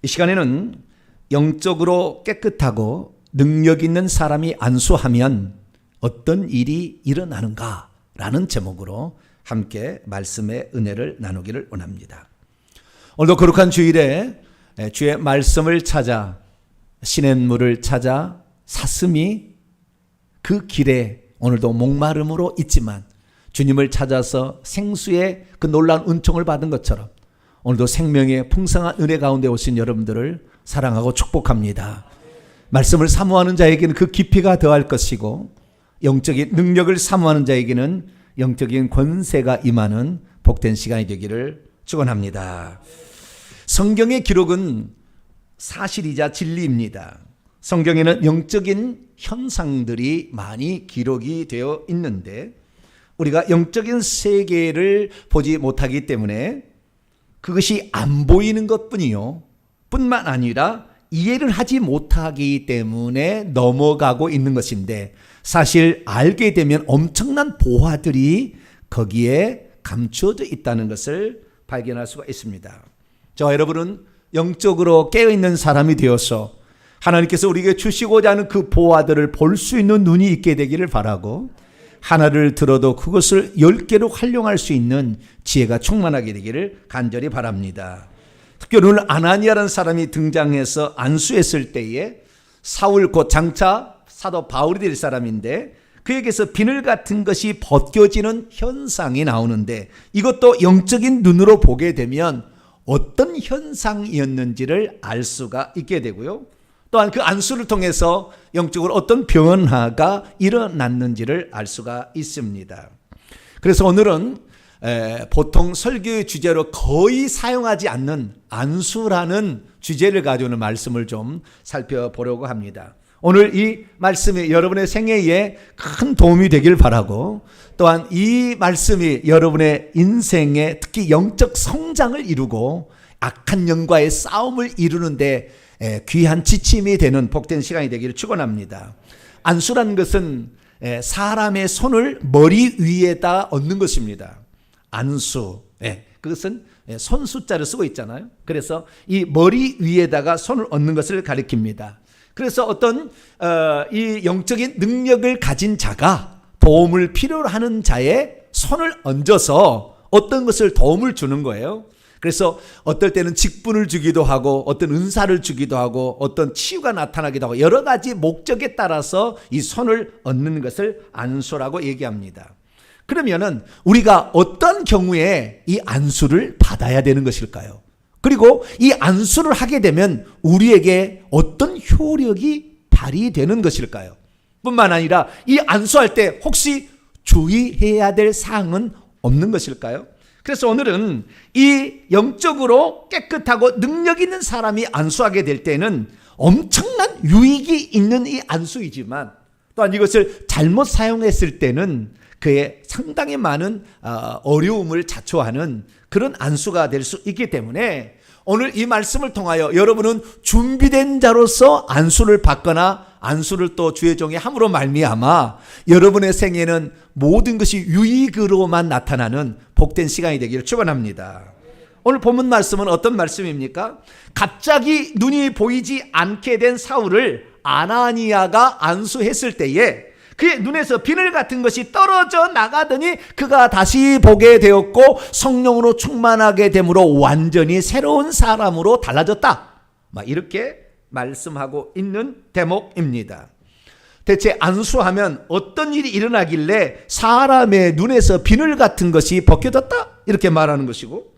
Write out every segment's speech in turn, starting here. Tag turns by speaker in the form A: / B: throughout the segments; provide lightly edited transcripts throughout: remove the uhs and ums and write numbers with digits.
A: 이 시간에는 영적으로 깨끗하고 능력 있는 사람이 안수하면 어떤 일이 일어나는가라는 제목으로 함께 말씀의 은혜를 나누기를 원합니다. 오늘도 거룩한 주일에 주의 말씀을 찾아 시냇물을 찾아 사슴이 그 길에 오늘도 목마름으로 있지만 주님을 찾아서 생수의 그 놀라운 은총을 받은 것처럼 오늘도 생명의 풍성한 은혜 가운데 오신 여러분들을 사랑하고 축복합니다. 말씀을 사모하는 자에게는 그 깊이가 더할 것이고 영적인 능력을 사모하는 자에게는 영적인 권세가 임하는 복된 시간이 되기를 축원합니다. 성경의 기록은 사실이자 진리입니다. 성경에는 영적인 현상들이 많이 기록이 되어 있는데 우리가 영적인 세계를 보지 못하기 때문에 그것이 안 보이는 것뿐이요 뿐만 아니라 이해를 하지 못하기 때문에 넘어가고 있는 것인데 사실 알게 되면 엄청난 보화들이 거기에 감추어져 있다는 것을 발견할 수가 있습니다. 저와 여러분은 영적으로 깨어있는 사람이 되어서 하나님께서 우리에게 주시고자 하는 그 보화들을 볼 수 있는 눈이 있게 되기를 바라고 하나를 들어도 그것을 10개로 활용할 수 있는 지혜가 충만하게 되기를 간절히 바랍니다. 특히 오늘 아나니아라는 사람이 등장해서 안수했을 때에 사울 곧 장차 사도 바울이 될 사람인데 그에게서 비늘 같은 것이 벗겨지는 현상이 나오는데 이것도 영적인 눈으로 보게 되면 어떤 현상이었는지를 알 수가 있게 되고요. 또한 그 안수를 통해서 영적으로 어떤 변화가 일어났는지를 알 수가 있습니다. 그래서 오늘은 보통 설교의 주제로 거의 사용하지 않는 안수라는 주제를 가지고 오늘 말씀을 좀 살펴보려고 합니다. 오늘 이 말씀이 여러분의 생애에 큰 도움이 되길 바라고 또한 이 말씀이 여러분의 인생에 특히 영적 성장을 이루고 악한 영과의 싸움을 이루는데 귀한 지침이 되는 복된 시간이 되기를 축원합니다. 안수라는 것은 사람의 손을 머리 위에다 얹는 것입니다. 안수, 그것은 손 숫자를 쓰고 있잖아요. 그래서 이 머리 위에다가 손을 얹는 것을 가리킵니다. 그래서 어떤 이 영적인 능력을 가진 자가 도움을 필요로 하는 자의 손을 얹어서 어떤 것을 도움을 주는 거예요. 그래서 어떨 때는 직분을 주기도 하고 어떤 은사를 주기도 하고 어떤 치유가 나타나기도 하고 여러 가지 목적에 따라서 이 손을 얹는 것을 안수라고 얘기합니다. 그러면은 우리가 어떤 경우에 이 안수를 받아야 되는 것일까요? 그리고 이 안수를 하게 되면 우리에게 어떤 효력이 발휘되는 것일까요? 뿐만 아니라 이 안수할 때 혹시 주의해야 될 사항은 없는 것일까요? 그래서 오늘은 이 영적으로 깨끗하고 능력 있는 사람이 안수하게 될 때는 엄청난 유익이 있는 이 안수이지만 또한 이것을 잘못 사용했을 때는 그에 상당히 많은 어려움을 자초하는 그런 안수가 될 수 있기 때문에 오늘 이 말씀을 통하여 여러분은 준비된 자로서 안수를 받거나 안수를 또 주의 종이 함으로 말미암아 여러분의 생애는 모든 것이 유익으로만 나타나는 복된 시간이 되기를 축원합니다. 오늘 본문 말씀은 어떤 말씀입니까? 갑자기 눈이 보이지 않게 된 사울을 아나니아가 안수했을 때에 그의 눈에서 비늘 같은 것이 떨어져 나가더니 그가 다시 보게 되었고 성령으로 충만하게 됨으로 완전히 새로운 사람으로 달라졌다. 이렇게 말씀하고 있는 대목입니다. 대체 안수하면 어떤 일이 일어나길래 사람의 눈에서 비늘 같은 것이 벗겨졌다? 이렇게 말하는 것이고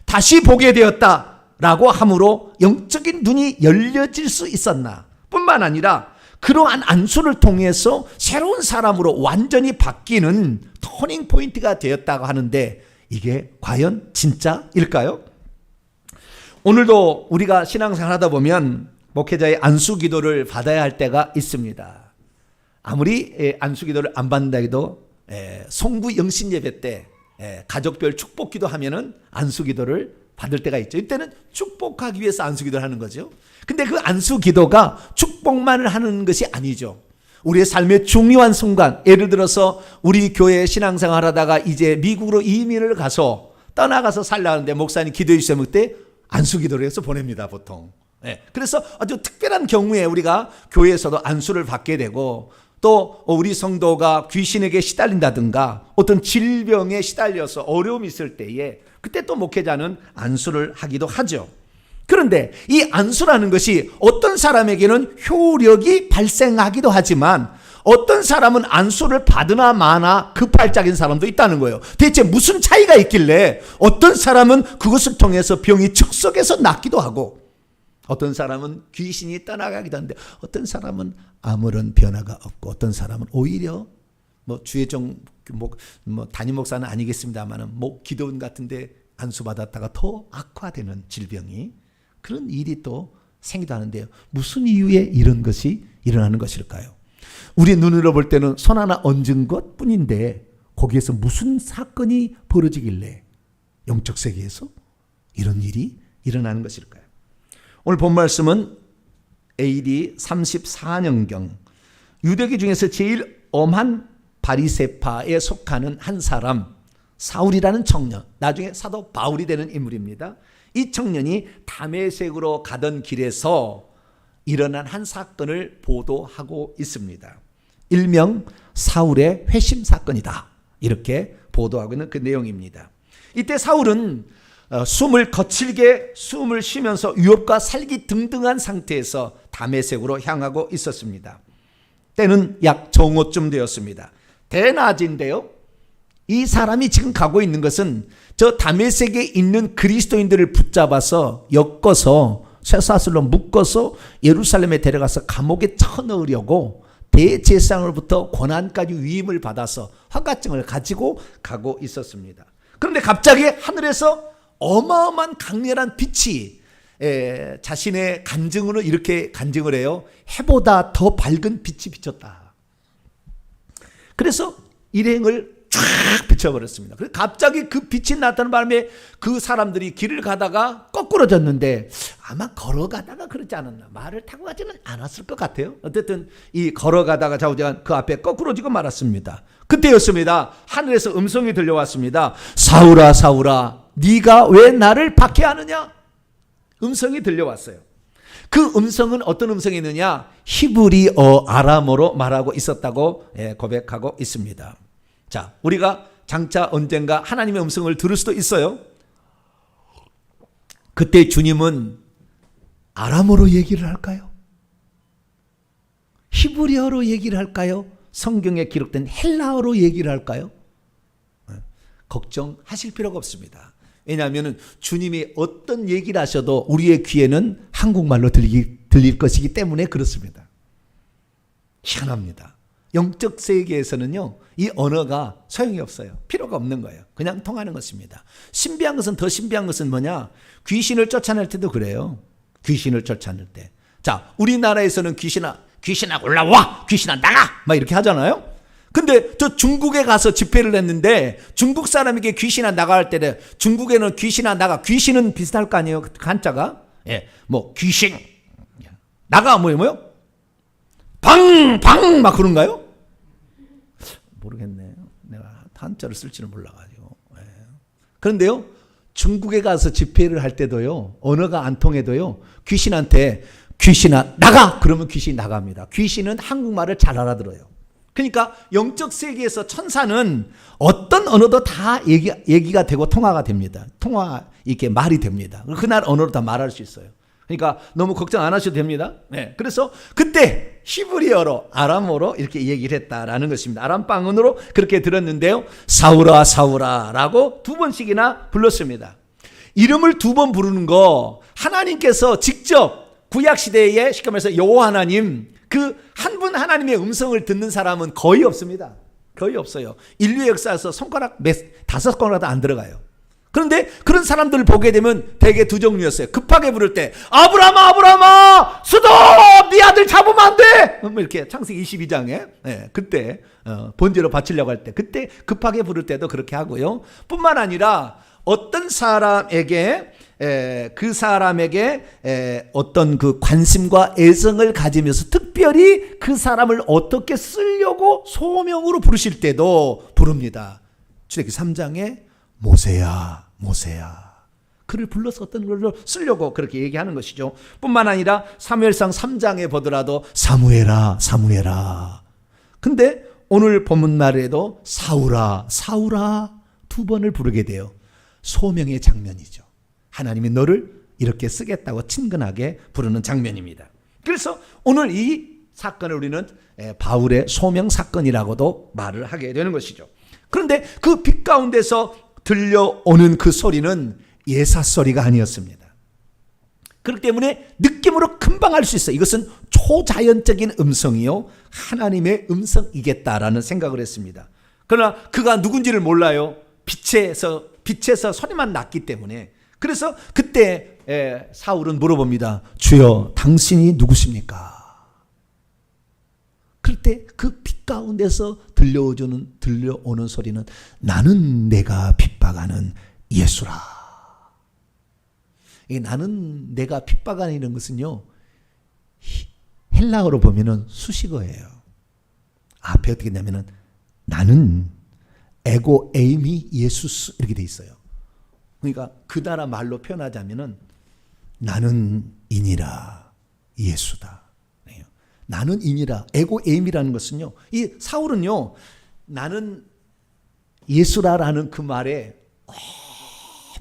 A: 다시 보게 되었다라고 함으로 영적인 눈이 열려질 수 있었나? 뿐만 아니라 그러한 안수를 통해서 새로운 사람으로 완전히 바뀌는 터닝 포인트가 되었다고 하는데 이게 과연 진짜일까요? 오늘도 우리가 신앙생활 하다 보면 목회자의 안수 기도를 받아야 할 때가 있습니다. 아무리 안수 기도를 안 받는다 해도 송구 영신 예배 때 가족별 축복 기도 하면은 안수 기도를 받을 때가 있죠. 이때는 축복하기 위해서 안수 기도를 하는 거죠. 근데 그 안수 기도가 축복만을 하는 것이 아니죠. 우리의 삶의 중요한 순간, 예를 들어서 우리 교회 신앙생활 하다가 이제 미국으로 이민을 가서 떠나가서 살라는데 목사님 기도해 주세요. 그때 안수기도를 해서 보냅니다, 보통. 예. 그래서 아주 특별한 경우에 우리가 교회에서도 안수를 받게 되고, 또 우리 성도가 귀신에게 시달린다든가 어떤 질병에 시달려서 어려움이 있을 때에 그때 또 목회자는 안수를 하기도 하죠. 그런데 이 안수라는 것이 어떤 사람에게는 효력이 발생하기도 하지만 어떤 사람은 안수를 받으나 마나 급발작인 사람도 있다는 거예요. 대체 무슨 차이가 있길래 어떤 사람은 그것을 통해서 병이 즉석에서 낫기도 하고 어떤 사람은 귀신이 떠나가기도 하는데 어떤 사람은 아무런 변화가 없고 어떤 사람은 오히려 주의종 담임 목사는 아니겠습니다만은 기도원 같은데 안수받았다가 더 악화되는 질병이 그런 일이 또 생기도 하는데요. 무슨 이유에 이런 것이 일어나는 것일까요? 우리 눈으로 볼 때는 손 하나 얹은 것 뿐인데 거기에서 무슨 사건이 벌어지길래 영적 세계에서 이런 일이 일어나는 것일까요? 오늘 본 말씀은 AD 34년경 유대교 중에서 제일 엄한 바리새파에 속하는 한 사람 사울이라는 청년, 나중에 사도 바울이 되는 인물입니다. 이 청년이 다메섹으로 가던 길에서 일어난 한 사건을 보도하고 있습니다. 일명 사울의 회심 사건이다. 이렇게 보도하고 있는 그 내용입니다. 이때 사울은 숨을 거칠게 숨을 쉬면서 유업과 살기 등등한 상태에서 다메섹으로 향하고 있었습니다. 때는 약 정오쯤 되었습니다. 대낮인데요. 이 사람이 지금 가고 있는 것은 저 다메섹에 있는 그리스도인들을 붙잡아서 엮어서 쇠사슬로 묶어서 예루살렘에 데려가서 감옥에 쳐넣으려고 대제사장으로부터 권한까지 위임을 받아서 허가증을 가지고 가고 있었습니다. 그런데 갑자기 하늘에서 어마어마한 강렬한 빛이 자신의 간증으로 이렇게 간증을 해요. 해보다 더 밝은 빛이 비쳤다. 그래서 일행을 쫙 비춰버렸습니다. 그래서 갑자기 그 빛이 나타나는 바람에 그 사람들이 길을 가다가 거꾸로졌는데 아마 걸어가다가 그러지 않았나. 말을 타고 가지는 않았을 것 같아요. 어쨌든 이 걸어가다가 좌우지간 그 앞에 거꾸로지고 말았습니다. 그때였습니다. 하늘에서 음성이 들려왔습니다. 사울아 사울아 네가 왜 나를 박해하느냐? 음성이 들려왔어요. 그 음성은 어떤 음성이느냐? 히브리어 아람어로 말하고 있었다고 고백하고 있습니다. 자, 우리가 장차 언젠가 하나님의 음성을 들을 수도 있어요. 그때 주님은 아람어로 얘기를 할까요? 히브리어로 얘기를 할까요? 성경에 기록된 헬라어로 얘기를 할까요? 걱정하실 필요가 없습니다. 왜냐하면 주님이 어떤 얘기를 하셔도 우리의 귀에는 한국말로 들릴 것이기 때문에 그렇습니다. 희한합니다. 영적 세계에서는요, 이 언어가 소용이 없어요. 필요가 없는 거예요. 그냥 통하는 것입니다. 신비한 것은 더 신비한 것은 뭐냐? 귀신을 쫓아낼 때도 그래요. 귀신을 쫓아낼 때. 자, 우리나라에서는 귀신아 올라와! 귀신아 나가! 막 이렇게 하잖아요. 근데 저 중국에 가서 집회를 했는데 중국 사람에게 귀신아 나가 할 때는 중국에는 귀신아 나가, 귀신은 비슷할 거 아니에요? 한자가. 귀신. 나가 뭐요? 방! 막 그런가요? 모르겠네요. 내가 한자를 쓸지는 몰라가지고. 그런데요, 중국에 가서 집회를 할 때도요, 언어가 안 통해도요, 귀신한테 귀신아 나가! 그러면 귀신이 나갑니다. 귀신은 한국말을 잘 알아들어요. 그러니까 영적 세계에서 천사는 어떤 언어도 다 얘기가 되고 통화가 됩니다. 이렇게 말이 됩니다. 그날 언어로 다 말할 수 있어요. 그러니까 너무 걱정 안 하셔도 됩니다. 그래서 그때 히브리어로 아람어로 이렇게 얘기를 했다라는 것입니다. 아람방언으로 그렇게 들었는데요. 사울아 사울아 라고 2번씩이나 불렀습니다. 이름을 2번 부르는 거 하나님께서 직접 구약시대에 쉽게 말해서 여호와 하나님 그 한 분 하나님의 음성을 듣는 사람은 거의 없습니다. 거의 없어요. 인류의 역사에서 손가락 5손가락도 안 들어가요. 그런데 그런 사람들을 보게 되면 대개 두 종류였어요. 급하게 부를 때 아브라함아 스톱! 네 아들 잡으면 안 돼! 이렇게 창세기 22장에 그때 번제로 바치려고 할 때 그때 급하게 부를 때도 그렇게 하고요. 뿐만 아니라 어떤 사람에게 그 사람에게 어떤 그 관심과 애정을 가지면서 특별히 그 사람을 어떻게 쓰려고 소명으로 부르실 때도 부릅니다. 출애굽기 3장에 모세야 그를 불러서 어떤 걸로 쓰려고 그렇게 얘기하는 것이죠. 뿐만 아니라 사무엘상 3장에 보더라도 사무엘아 사무엘아. 근데 오늘 본문 말에도 사울아 사울아 두 번을 부르게 돼요. 소명의 장면이죠. 하나님이 너를 이렇게 쓰겠다고 친근하게 부르는 장면입니다. 그래서 오늘 이 사건을 우리는 바울의 소명 사건이라고도 말을 하게 되는 것이죠. 그런데 그 빛 가운데서 들려오는 그 소리는 예사 소리가 아니었습니다. 그렇기 때문에 느낌으로 금방 알 수 있어요. 이것은 초자연적인 음성이요 하나님의 음성이겠다라는 생각을 했습니다. 그러나 그가 누군지를 몰라요. 빛에서 소리만 났기 때문에. 그래서 그때 사울은 물어봅니다. 주여 당신이 누구십니까? 그럴 때 그 빛 가운데서 들려오는 소리는 나는 내가 핍박하는 예수라. 나는 내가 핍박하는 것은요 헬라어로 보면은 수식어예요. 앞에 어떻게 되냐면은 나는 에고 에이미 예수스 이렇게 돼 있어요. 그러니까 그 나라 말로 표현하자면은 나는 인이라 예수다. 나는 인이라 에고 에임이라는 것은요. 이 사울은요. 나는 예수라라는 그 말에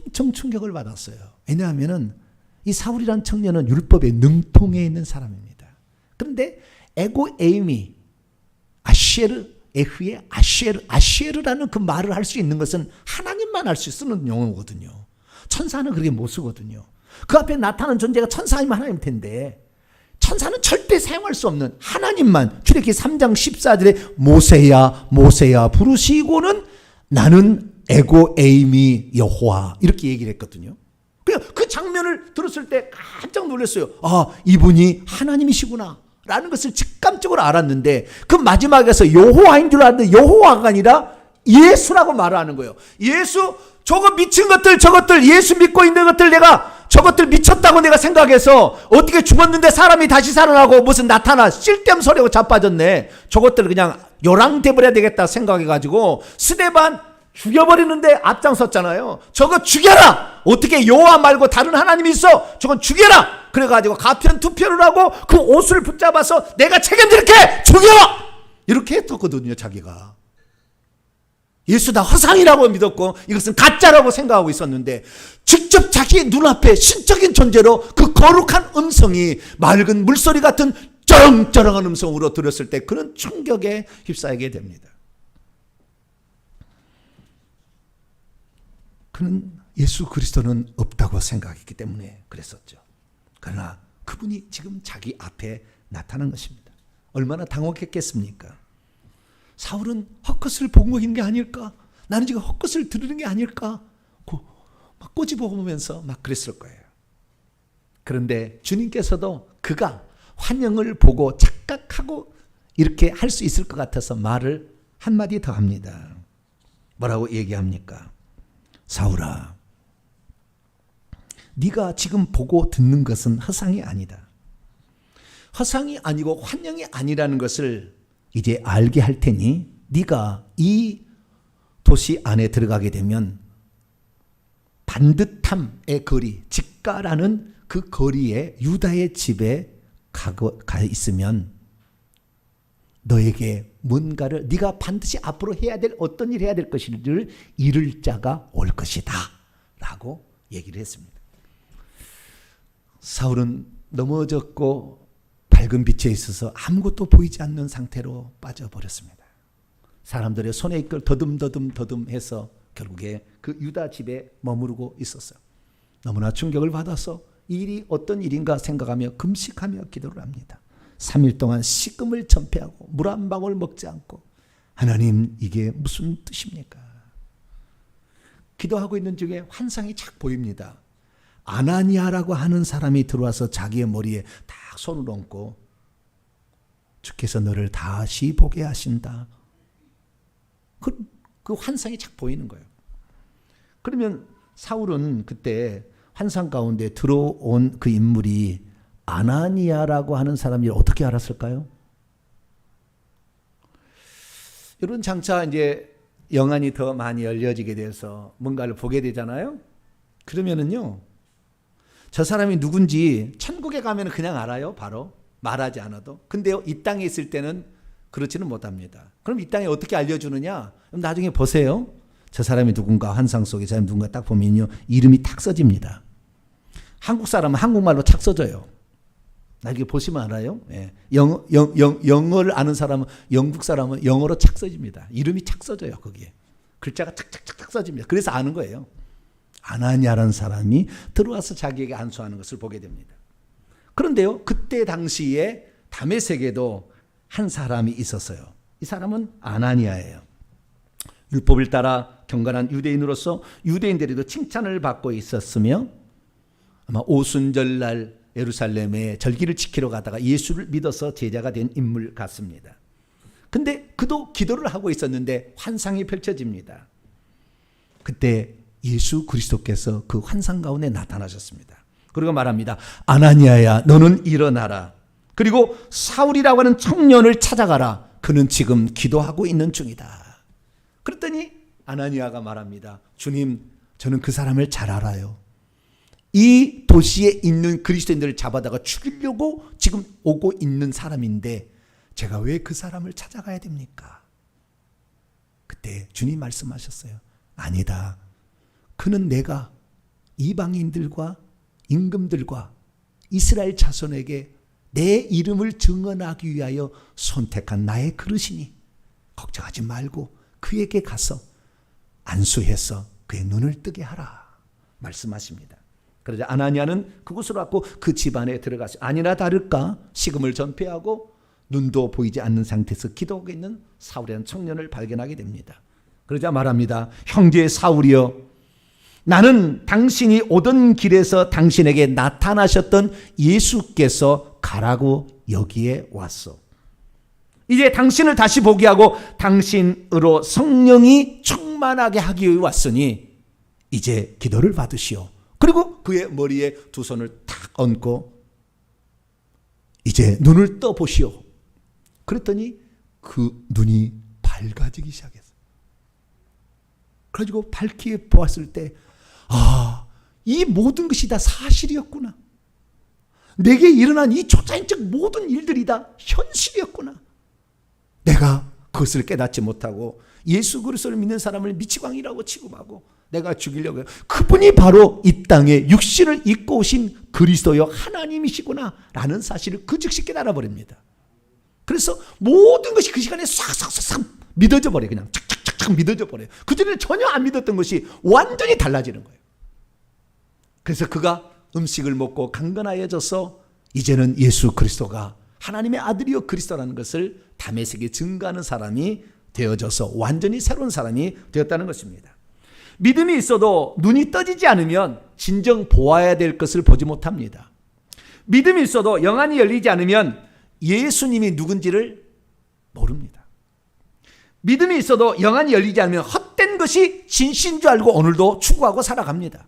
A: 엄청 충격을 받았어요. 왜냐하면은 이 사울이라는 청년은 율법에 능통해 있는 사람입니다. 그런데 에고 에임이 아시에르 에흐의 아시에르라는 그 말을 할 수 있는 것은 하나님만 할 수 쓰는 용어거든요. 천사는 그렇게 못 쓰거든요. 그 앞에 나타나는 존재가 천사이면 하나님 텐데 천사는 절대 사용할 수 없는 하나님만 출애굽기 3장 14절에 모세야 부르시고는 나는 에고 에임이 여호와 이렇게 얘기를 했거든요. 그냥 그 장면을 들었을 때 깜짝 놀랐어요. 아, 이분이 하나님이시구나 라는 것을 직감적으로 알았는데 그 마지막에서 여호와인 줄 알았는데 여호와가 아니라 예수라고 말하는 거예요. 예수, 저거 미친 것들, 저것들, 예수 믿고 있는 것들 내가 저것들 미쳤다고 내가 생각해서 어떻게 죽었는데 사람이 다시 살아나고 무슨 나타나 쓸데없는 소리하고 자빠졌네. 저것들 그냥 요랑대버려야 되겠다 생각해가지고 스데반 죽여버리는데 앞장섰잖아요. 저거 죽여라. 어떻게 여호와 말고 다른 하나님이 있어? 저건 죽여라. 그래가지고 가편 투표를 하고 그 옷을 붙잡아서 내가 책임질게 죽여 이렇게 했었거든요. 자기가 예수다 허상이라고 믿었고 이것은 가짜라고 생각하고 있었는데 직접 자기 눈앞에 신적인 존재로 그 거룩한 음성이 맑은 물소리 같은 쩌렁쩌렁한 음성으로 들었을 때 그런 충격에 휩싸이게 됩니다. 그는 예수 그리스도는 없다고 생각했기 때문에 그랬었죠. 그러나 그분이 지금 자기 앞에 나타난 것입니다. 얼마나 당혹했겠습니까? 사울은 헛것을 보고 있는 게 아닐까? 나는 지금 헛것을 들으는 게 아닐까? 막 꼬집어보면서 막 그랬을 거예요. 그런데 주님께서도 그가 환영을 보고 착각하고 이렇게 할 수 있을 것 같아서 말을 한마디 더 합니다. 뭐라고 얘기합니까? 사울아, 네가 지금 보고 듣는 것은 허상이 아니다. 허상이 아니고 환영이 아니라는 것을 이제 알게 할 테니 네가 이 도시 안에 들어가게 되면 반듯함의 거리, 직가라는 그 거리에 유다의 집에 가 있으면 너에게 뭔가를 네가 반드시 앞으로 해야 될 어떤 일을 해야 될 것을 이룰 자가 올 것이다 라고 얘기를 했습니다. 사울은 넘어졌고 밝은 빛에 있어서 아무것도 보이지 않는 상태로 빠져버렸습니다. 사람들의 손에 이끌 더듬해서 결국에 그 유다 집에 머무르고 있었어요. 너무나 충격을 받아서 이 일이 어떤 일인가 생각하며 금식하며 기도를 합니다. 3일 동안 식음을 전폐하고 물 한 방울 먹지 않고 하나님 이게 무슨 뜻입니까? 기도하고 있는 중에 환상이 착 보입니다. 아나니아라고 하는 사람이 들어와서 자기의 머리에 딱 손을 얹고 주께서 너를 다시 보게 하신다. 그 환상이 착 보이는 거예요. 그러면 사울은 그때 환상 가운데 들어온 그 인물이 아나니아라고 하는 사람이 어떻게 알았을까요? 여러분 장차 이제 영안이 더 많이 열려지게 돼서 뭔가를 보게 되잖아요. 그러면은요, 저 사람이 누군지 천국에 가면 그냥 알아요. 바로 말하지 않아도. 근데요, 이 땅에 있을 때는 그렇지는 못합니다. 그럼 이 땅에 어떻게 알려주느냐? 그럼 나중에 보세요. 저 사람이 누군가, 환상 속에 저 사람이 누군가 딱 보면요, 이름이 탁 써집니다. 한국 사람은 한국말로 착 써져요. 나중에 보시면 알아요. 예. 영어를 아는 사람은, 영국 사람은 영어로 착 써집니다. 이름이 착 써져요. 거기에 글자가 착착착 써집니다. 그래서 아는 거예요. 아나니아라는 사람이 들어와서 자기에게 안수하는 것을 보게 됩니다. 그런데요, 그때 당시에 다메섹에도 한 사람이 있었어요. 이 사람은 아나니아예요. 율법을 따라 경건한 유대인으로서 유대인들에도 칭찬을 받고 있었으며, 아마 오순절날 예루살렘에 절기를 지키러 가다가 예수를 믿어서 제자가 된 인물 같습니다. 근데 그도 기도를 하고 있었는데 환상이 펼쳐집니다. 그때 예수 그리스도께서 그 환상 가운데 나타나셨습니다. 그리고 말합니다. 아나니아야, 너는 일어나라. 그리고 사울이라고 하는 청년을 찾아가라. 그는 지금 기도하고 있는 중이다. 그랬더니 아나니아가 말합니다. 주님, 저는 그 사람을 잘 알아요. 이 도시에 있는 그리스도인들을 잡아다가 죽이려고 지금 오고 있는 사람인데 제가 왜 그 사람을 찾아가야 됩니까? 그때 주님 말씀하셨어요. 아니다. 그는 내가 이방인들과 임금들과 이스라엘 자손에게 내 이름을 증언하기 위하여 선택한 나의 그릇이니 걱정하지 말고 그에게 가서 안수해서 그의 눈을 뜨게 하라 말씀하십니다. 그러자 아나니아는 그곳으로 왔고 그 집안에 들어가서 아니나 다를까 식음을 전폐하고 눈도 보이지 않는 상태에서 기도하고 있는 사울이라는 청년을 발견하게 됩니다. 그러자 말합니다. 형제 사울이여, 나는 당신이 오던 길에서 당신에게 나타나셨던 예수께서 가라고 여기에 왔소. 이제 당신을 다시 보게 하고 당신으로 성령이 충만하게 하기 위해 왔으니 이제 기도를 받으시오. 그리고 그의 머리에 두 손을 탁 얹고 이제 눈을 떠 보시오. 그랬더니 그 눈이 밝아지기 시작했어요. 그래가지고 밝게 보았을 때, 아, 이 모든 것이 다 사실이었구나. 내게 일어난 이 초자연적 모든 일들이 다 현실이었구나. 내가 그것을 깨닫지 못하고 예수 그리스도를 믿는 사람을 미치광이라고 취급하고 내가 죽이려고 해요. 그분이 바로 이 땅에 육신을 입고 오신 그리스도여 하나님이시구나 라는 사실을 그 즉시 깨달아 버립니다. 그래서 모든 것이 그 시간에 싹싹싹 믿어져 버려요. 그냥 착착착착 믿어져 버려요. 그전에는 전혀 안 믿었던 것이 완전히 달라지는 거예요. 그래서 그가 음식을 먹고 강건하여져서 이제는 예수 그리스도가 하나님의 아들이요 그리스도라는 것을 다메섹에 증거하는 사람이 되어져서 완전히 새로운 사람이 되었다는 것입니다. 믿음이 있어도 눈이 떠지지 않으면 진정 보아야 될 것을 보지 못합니다. 믿음이 있어도 영안이 열리지 않으면 예수님이 누군지를 모릅니다. 믿음이 있어도 영안이 열리지 않으면 헛된 것이 진실인 줄 알고 오늘도 추구하고 살아갑니다.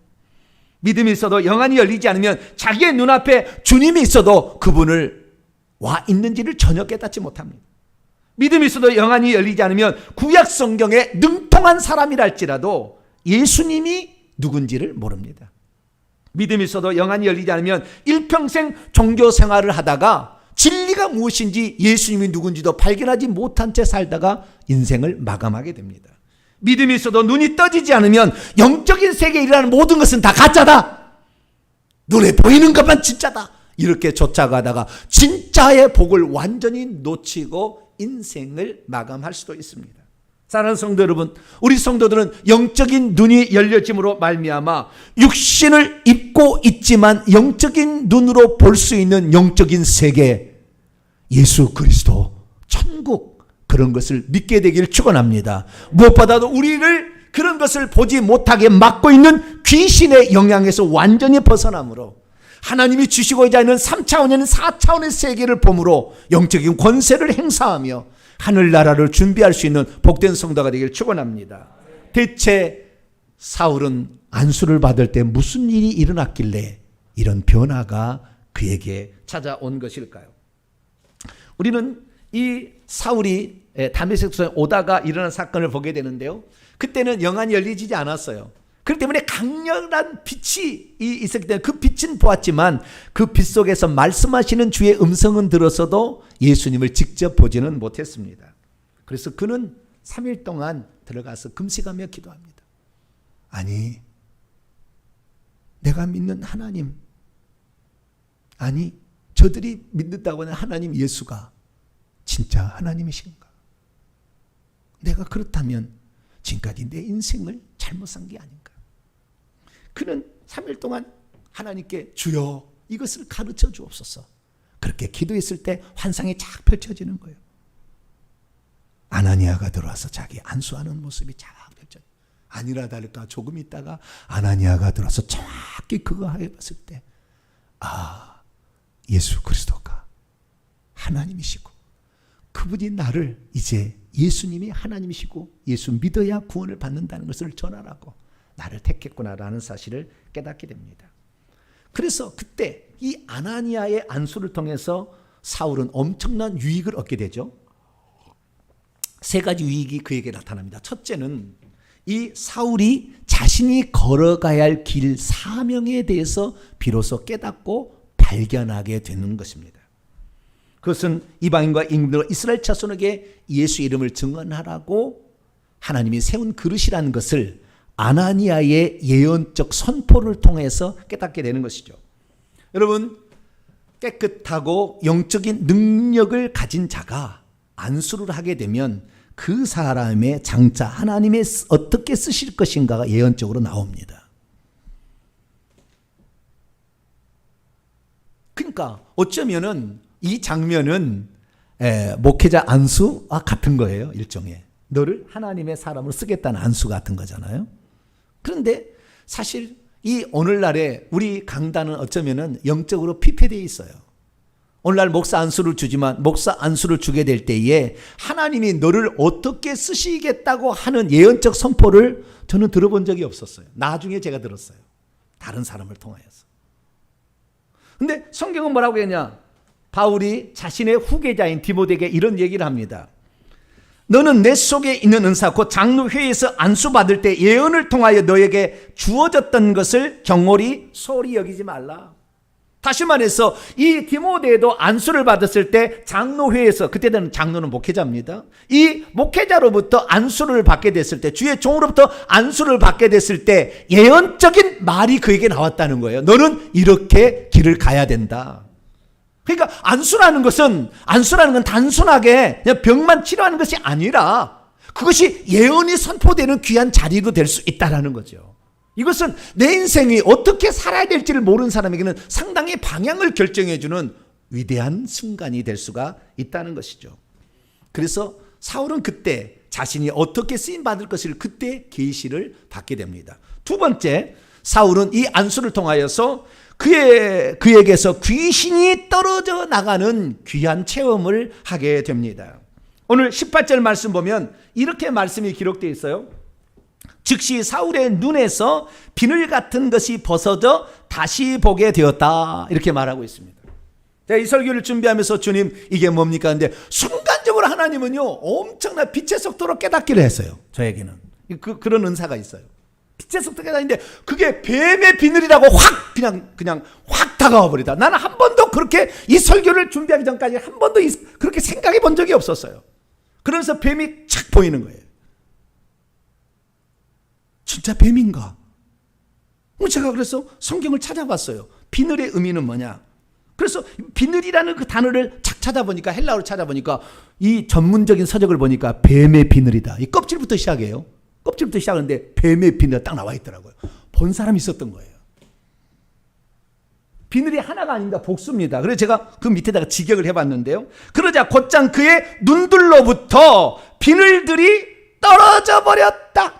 A: 믿음이 있어도 영안이 열리지 않으면 자기의 눈앞에 주님이 있어도 그분을 와 있는지를 전혀 깨닫지 못합니다. 믿음이 있어도 영안이 열리지 않으면 구약 성경에 능통한 사람이랄지라도 예수님이 누군지를 모릅니다. 믿음이 있어도 영안이 열리지 않으면 일평생 종교 생활을 하다가 진리가 무엇인지 예수님이 누군지도 발견하지 못한 채 살다가 인생을 마감하게 됩니다. 믿음이 있어도 눈이 떠지지 않으면 영적인 세계에 일어나는 모든 것은 다 가짜다. 눈에 보이는 것만 진짜다. 이렇게 쫓아가다가 진짜의 복을 완전히 놓치고 인생을 마감할 수도 있습니다. 사랑하는 성도 여러분, 우리 성도들은 영적인 눈이 열려짐으로 말미암아 육신을 입고 있지만 영적인 눈으로 볼 수 있는 영적인 세계, 예수 그리스도, 천국, 그런 것을 믿게 되기를 축원합니다. 무엇보다도 우리를 그런 것을 보지 못하게 막고 있는 귀신의 영향에서 완전히 벗어남으로 하나님이 주시고자 하는 3차원에는 4차원의 세계를 봄으로 영적인 권세를 행사하며 하늘나라를 준비할 수 있는 복된 성도가 되기를 축원합니다. 대체 사울은 안수를 받을 때 무슨 일이 일어났길래 이런 변화가 그에게 찾아온 것일까요? 우리는 이 사울이 다메섹에 오다가 일어난 사건을 보게 되는데요. 그때는 영안이 열리지 않았어요. 그렇기 때문에 강렬한 빛이 있었기 때문에 그 빛은 보았지만 그 빛 속에서 말씀하시는 주의 음성은 들었어도 예수님을 직접 보지는 못했습니다. 그래서 그는 3일 동안 들어가서 금식하며 기도합니다. 아니, 내가 믿는 하나님, 아니 저들이 믿는다고 하는 하나님 예수가 진짜 하나님이신가? 내가 그렇다면 지금까지 내 인생을 잘못 산 게 아닌가? 그는 3일 동안 하나님께 주여 이것을 가르쳐 주옵소서. 그렇게 기도했을 때 환상이 쫙 펼쳐지는 거예요. 아나니아가 들어와서 자기 안수하는 모습이 쫙 펼쳐져요. 아니라 다를까 조금 있다가 아나니아가 들어와서 정확히 그거 해봤을 때 예수 그리스도가 하나님이시고 그분이 나를 이제 예수님이 하나님이시고 예수 믿어야 구원을 받는다는 것을 전하라고 나를 택했구나라는 사실을 깨닫게 됩니다. 그래서 그때 이 아나니아의 안수를 통해서 사울은 엄청난 유익을 얻게 되죠. 3가지 유익이 그에게 나타납니다. 첫째는 이 사울이 자신이 걸어가야 할 길 사명에 대해서 비로소 깨닫고 발견하게 되는 것입니다. 그것은 이방인과 인민들 이스라엘 자손에게 예수 이름을 증언하라고 하나님이 세운 그릇이라는 것을 아나니아의 예언적 선포를 통해서 깨닫게 되는 것이죠. 여러분, 깨끗하고 영적인 능력을 가진 자가 안수를 하게 되면 그 사람의 장차 하나님의 어떻게 쓰실 것인가가 예언적으로 나옵니다. 그러니까 어쩌면은 이 장면은 목회자 안수와 같은 거예요. 일종의 너를 하나님의 사람으로 쓰겠다는 안수 같은 거잖아요. 그런데 사실 이 오늘날에 우리 강단은 어쩌면은 영적으로 피폐되어 있어요. 오늘날 목사 안수를 주지만 목사 안수를 주게 될 때에 하나님이 너를 어떻게 쓰시겠다고 하는 예언적 선포를 저는 들어본 적이 없었어요. 나중에 제가 들었어요. 다른 사람을 통하여서. 근데 성경은 뭐라고 했냐? 바울이 자신의 후계자인 디모데에게 이런 얘기를 합니다. 너는 내 속에 있는 은사 곧 장로회에서 안수받을 때 예언을 통하여 너에게 주어졌던 것을 경홀히 소홀히 여기지 말라. 다시 말해서 이 디모데도 안수를 받았을 때 장로회에서, 그때는 장로는 목회자입니다. 이 목회자로부터 안수를 받게 됐을 때, 주의 종으로부터 안수를 받게 됐을 때 예언적인 말이 그에게 나왔다는 거예요. 너는 이렇게 길을 가야 된다. 그러니까 안수라는 건 단순하게 그냥 병만 치료하는 것이 아니라 그것이 예언이 선포되는 귀한 자리도 될 수 있다는 거죠. 이것은 내 인생이 어떻게 살아야 될지를 모르는 사람에게는 상당히 방향을 결정해주는 위대한 순간이 될 수가 있다는 것이죠. 그래서 사울은 그때 자신이 어떻게 쓰임받을 것을 그때 계시를 받게 됩니다. 두 번째, 사울은 이 안수를 통하여서 그에게서 귀신이 떨어져 나가는 귀한 체험을 하게 됩니다. 오늘 18절 말씀 보면 이렇게 말씀이 기록되어 있어요. 즉시 사울의 눈에서 비늘 같은 것이 벗어져 다시 보게 되었다. 이렇게 말하고 있습니다. 제가 이 설교를 준비하면서 주님 이게 뭡니까? 근데 순간적으로 하나님은요 엄청난 빛의 속도로 깨닫기를 했어요. 저에게는 그런 은사가 있어요. 빛의 속도가 깨닫는데 그게 뱀의 비늘이라고 그냥 확 다가와 버리다. 나는 한 번도 그렇게 이 설교를 준비하기 전까지 한 번도 그렇게 생각해 본 적이 없었어요. 그러면서 뱀이 착 보이는 거예요. 진짜 뱀인가? 제가 그래서 성경을 찾아봤어요. 비늘의 의미는 뭐냐? 그래서 비늘이라는 그 단어를 착 찾아보니까, 헬라어를 찾아보니까 이 전문적인 서적을 보니까 뱀의 비늘이다. 이 껍질부터 시작해요. 껍질부터 시작하는데 뱀의 비늘 딱 나와 있더라고요. 본 사람이 있었던 거예요. 비늘이 하나가 아닙니다. 복수입니다. 그래서 제가 그 밑에다가 직역을 해봤는데요. 그러자 곧장 그의 눈들로부터 비늘들이 떨어져 버렸다.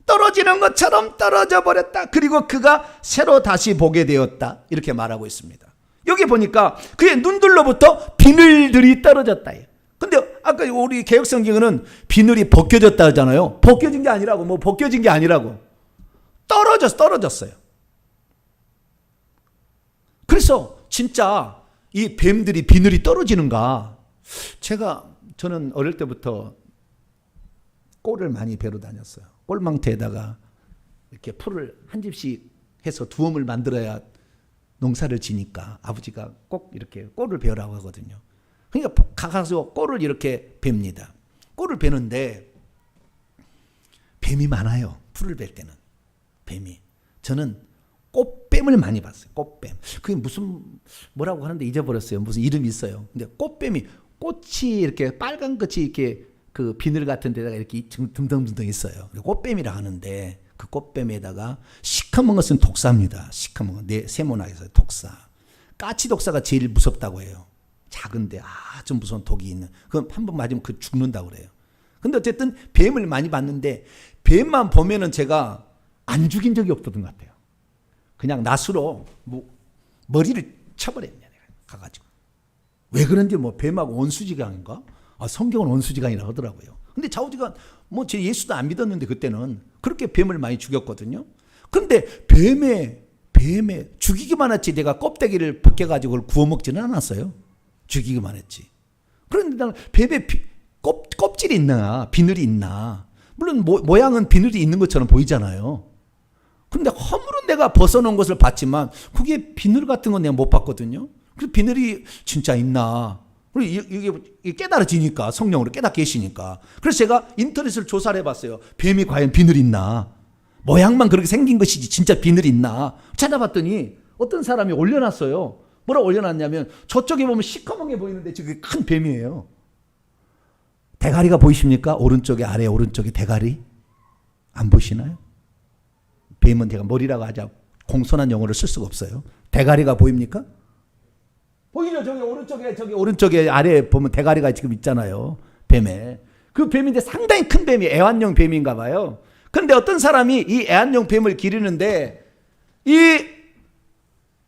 A: 떨어지는 것처럼 떨어져 버렸다. 그리고 그가 새로 다시 보게 되었다. 이렇게 말하고 있습니다. 여기 보니까 그의 눈들로부터 비늘들이 떨어졌다. 근데 아까 우리 개혁성경은 비늘이 벗겨졌다 하잖아요. 벗겨진 게 아니라고, 벗겨진 게 아니라고. 떨어졌어요. 그래서 진짜 이 뱀들이 비늘이 떨어지는가? 저는 어릴 때부터 꼴을 많이 베러 다녔어요. 꼴망태에다가 이렇게 풀을 한 집씩 해서 두엄을 만들어야 농사를 지니까 아버지가 꼭 이렇게 꼴을 베라고 하거든요. 그러니까 가서 꼴을 이렇게 뱁니다. 꼴을 베는데 뱀이 많아요. 풀을 벨 때는 뱀이. 저는 꽃뱀을 많이 봤어요. 꽃뱀. 그게 무슨 뭐라고 하는데 잊어버렸어요. 무슨 이름이 있어요. 근데 꽃뱀이 꽃이 이렇게 빨간 것이 이렇게 그 비늘 같은 데다가 이렇게 듬덩듬덩 있어요. 꽃뱀이라 하는데 그 꽃뱀에다가 시커먼 것은 독사입니다. 시커먼 거. 세모나에서 독사. 까치 독사가 제일 무섭다고 해요. 작은데 아주 무서운 독이 있는. 그럼 한 번 맞으면 그 죽는다고 그래요. 근데 어쨌든 뱀을 많이 봤는데 뱀만 보면은 제가 안 죽인 적이 없었던 것 같아요. 그냥 낫으로 머리를 쳐버렸냐 내가 가가지고. 왜 그런지 뱀하고 원수지간인가? 성경은 원수지간이라 하더라고요. 근데 좌우지간 제 예수도 안 믿었는데 그때는 그렇게 뱀을 많이 죽였거든요. 근데 뱀에 죽이기만 했지 내가 껍데기를 벗겨가지고 그걸 구워 먹지는 않았어요. 죽이기만 했지. 그런데 나는 뱀에 껍질이 있나 비늘이 있나. 물론 모양은 비늘이 있는 것처럼 보이잖아요. 근데 허물은 내가 벗어놓은 것을 봤지만 그게 비늘 같은 건 내가 못 봤거든요. 그래서 비늘이 진짜 있나. 그리고 이게 깨달아지니까 성령으로 깨닫게 계시니까. 그래서 제가 인터넷을 조사를 해봤어요. 뱀이 과연 비늘이 있나. 모양만 그렇게 생긴 것이지 진짜 비늘이 있나. 찾아봤더니 어떤 사람이 올려놨어요. 뭐라고 올려놨냐면 저쪽에 보면 시커멓게 보이는데 저게 큰 뱀이에요. 대가리가 보이십니까? 오른쪽에 아래 오른쪽에 대가리 안 보시나요? 뱀은 제가 머리라고 하자 공손한 용어를 쓸 수가 없어요. 대가리가 보입니까? 보이죠? 저기 오른쪽에 아래에 보면 대가리가 지금 있잖아요. 뱀에. 그 뱀인데 상당히 큰 뱀이 애완용 뱀인가 봐요. 그런데 어떤 사람이 이 애완용 뱀을 기르는데 이